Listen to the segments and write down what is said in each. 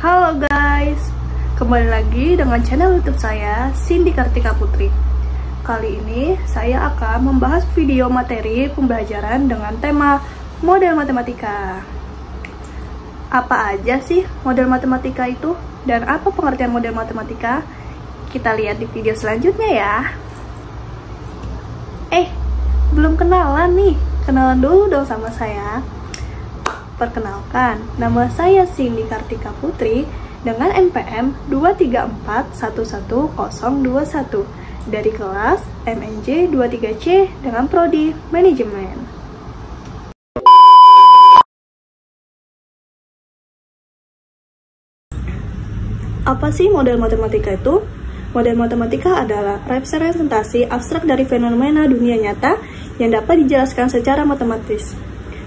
Halo guys, kembali lagi dengan channel YouTube saya, Cindy Kartika Putri. Kali ini saya akan membahas video materi pembelajaran dengan tema model matematika. Apa aja sih model matematika itu dan apa pengertian model matematika? Kita lihat di video selanjutnya ya. Belum kenalan nih, kenalan dulu dong sama saya. Perkenalkan, nama saya Cindy Kartika Putri dengan NPM 234111021 dari kelas MNJ 23C dengan prodi manajemen. Apa sih model matematika itu? Model matematika adalah representasi abstrak dari fenomena dunia nyata yang dapat dijelaskan secara matematis.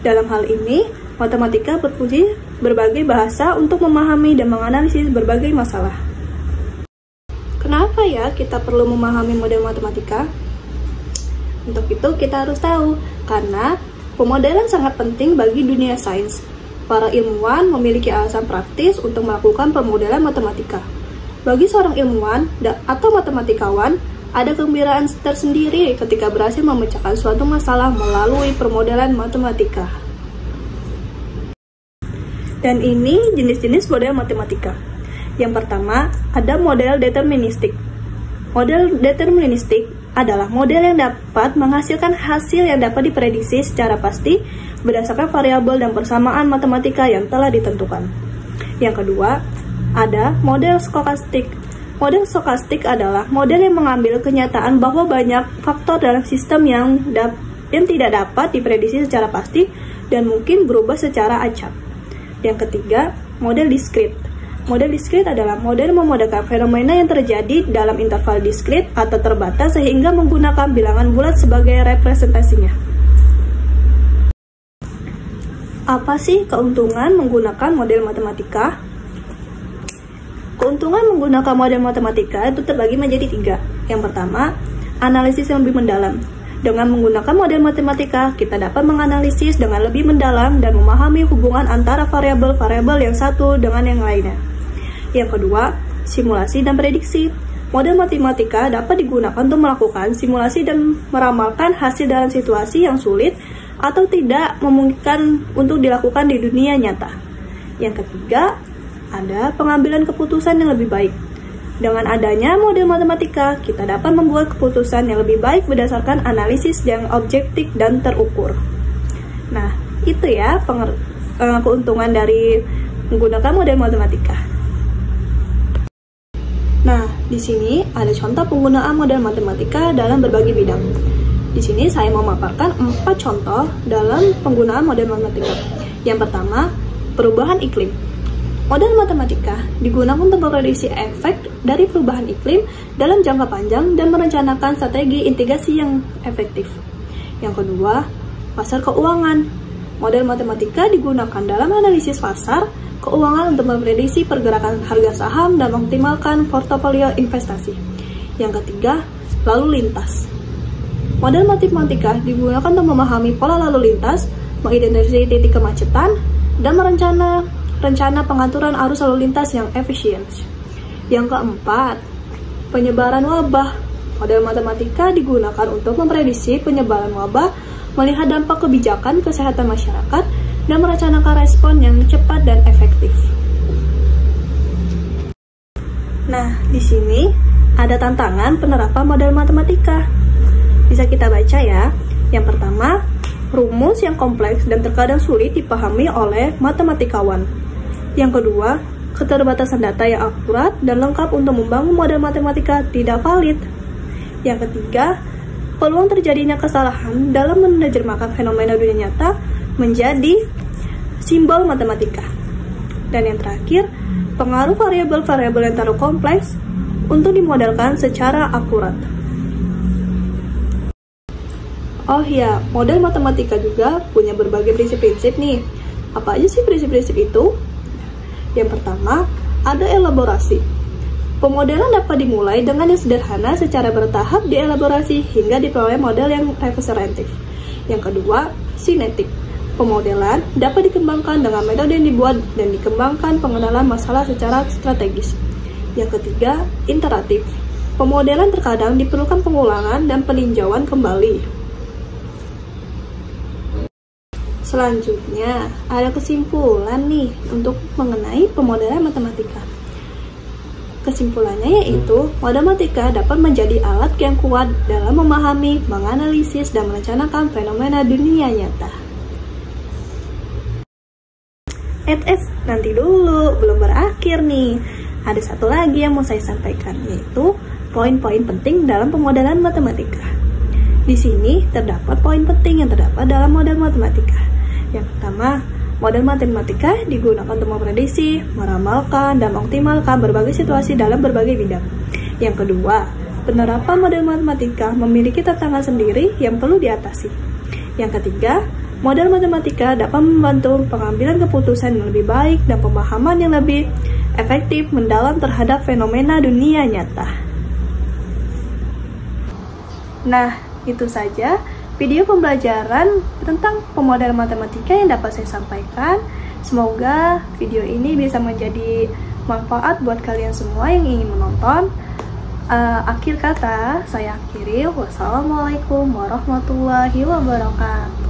Dalam hal ini, matematika berfungsi berbagai bahasa untuk memahami dan menganalisis berbagai masalah. Kenapa ya kita perlu memahami model matematika? Untuk itu kita harus tahu, karena pemodelan sangat penting bagi dunia sains. Para ilmuwan memiliki alasan praktis untuk melakukan pemodelan matematika. Bagi seorang ilmuwan atau matematikawan, ada kegembiraan tersendiri ketika berhasil memecahkan suatu masalah melalui permodelan matematika. Dan ini jenis-jenis model matematika. Yang pertama, ada model deterministik. Model deterministik adalah model yang dapat menghasilkan hasil yang dapat diprediksi secara pasti berdasarkan variabel dan persamaan matematika yang telah ditentukan. Yang kedua, ada model stokastik. Model stokastik adalah model yang mengambil kenyataan bahwa banyak faktor dalam sistem yang tidak dapat diprediksi secara pasti dan mungkin berubah secara acak. Yang ketiga, model diskrit. Model diskrit adalah model memodelkan fenomena yang terjadi dalam interval diskrit atau terbatas sehingga menggunakan bilangan bulat sebagai representasinya. Apa sih keuntungan menggunakan model matematika? Keuntungan menggunakan model matematika itu terbagi menjadi 3. Yang pertama, analisis yang lebih mendalam. Dengan menggunakan model matematika, kita dapat menganalisis dengan lebih mendalam dan memahami hubungan antara variabel-variabel yang satu dengan yang lainnya. Yang kedua, simulasi dan prediksi. Model matematika dapat digunakan untuk melakukan simulasi dan meramalkan hasil dalam situasi yang sulit atau tidak memungkinkan untuk dilakukan di dunia nyata. Yang ketiga, ada pengambilan keputusan yang lebih baik. Dengan adanya model matematika, kita dapat membuat keputusan yang lebih baik berdasarkan analisis yang objektif dan terukur. Nah, itu ya keuntungan dari menggunakan model matematika. Nah, di sini ada contoh penggunaan model matematika dalam berbagai bidang. Di sini saya memaparkan 4 contoh dalam penggunaan model matematika. Yang pertama, perubahan iklim. Model matematika digunakan untuk memprediksi efek dari perubahan iklim dalam jangka panjang dan merencanakan strategi mitigasi yang efektif. Yang kedua, pasar keuangan. Model matematika digunakan dalam analisis pasar keuangan untuk memprediksi pergerakan harga saham dan mengoptimalkan portofolio investasi. Yang ketiga, lalu lintas. Model matematika digunakan untuk memahami pola lalu lintas, mengidentifikasi titik kemacetan, dan rencana pengaturan arus lalu lintas yang efisien. Yang keempat, penyebaran wabah. Model matematika digunakan untuk memprediksi penyebaran wabah, melihat dampak kebijakan kesehatan masyarakat, dan merencanakan respon yang cepat dan efektif. Nah, di sini ada tantangan penerapan model matematika. Bisa kita baca ya. Yang pertama, rumus yang kompleks dan terkadang sulit dipahami oleh matematikawan. Yang kedua, keterbatasan data yang akurat dan lengkap untuk membangun model matematika tidak valid. Yang ketiga, peluang terjadinya kesalahan dalam menerjemahkan fenomena dunia nyata menjadi simbol matematika. Dan yang terakhir, pengaruh variabel-variabel yang terlalu kompleks untuk dimodelkan secara akurat. Oh ya, model matematika juga punya berbagai prinsip-prinsip nih. Apa aja sih prinsip-prinsip itu? Yang pertama, ada elaborasi. Pemodelan dapat dimulai dengan yang sederhana secara bertahap dielaborasi hingga diperoleh model yang representatif. Yang kedua, sinetik. Pemodelan dapat dikembangkan dengan metode yang dibuat dan dikembangkan pengenalan masalah secara strategis. Yang ketiga, iteratif. Pemodelan terkadang diperlukan pengulangan dan peninjauan kembali. Selanjutnya, ada kesimpulan nih untuk mengenai pemodelan matematika. Kesimpulannya yaitu, matematika dapat menjadi alat yang kuat dalam memahami, menganalisis, dan merencanakan fenomena dunia nyata. Nanti dulu, belum berakhir nih. Ada satu lagi yang mau saya sampaikan, yaitu poin-poin penting dalam pemodelan matematika. Di sini terdapat poin penting yang terdapat dalam model matematika. Yang pertama, model matematika digunakan untuk memprediksi, meramalkan, dan mengoptimalkan berbagai situasi dalam berbagai bidang. Yang kedua, penerapan model matematika memiliki tantangan sendiri yang perlu diatasi. Yang ketiga, model matematika dapat membantu pengambilan keputusan yang lebih baik dan pemahaman yang lebih efektif mendalam terhadap fenomena dunia nyata. Nah, itu saja video pembelajaran tentang pemodelan matematika yang dapat saya sampaikan. Semoga video ini bisa menjadi manfaat buat kalian semua yang ingin menonton. Akhir kata, saya akhiri. Wassalamualaikum warahmatullahi wabarakatuh.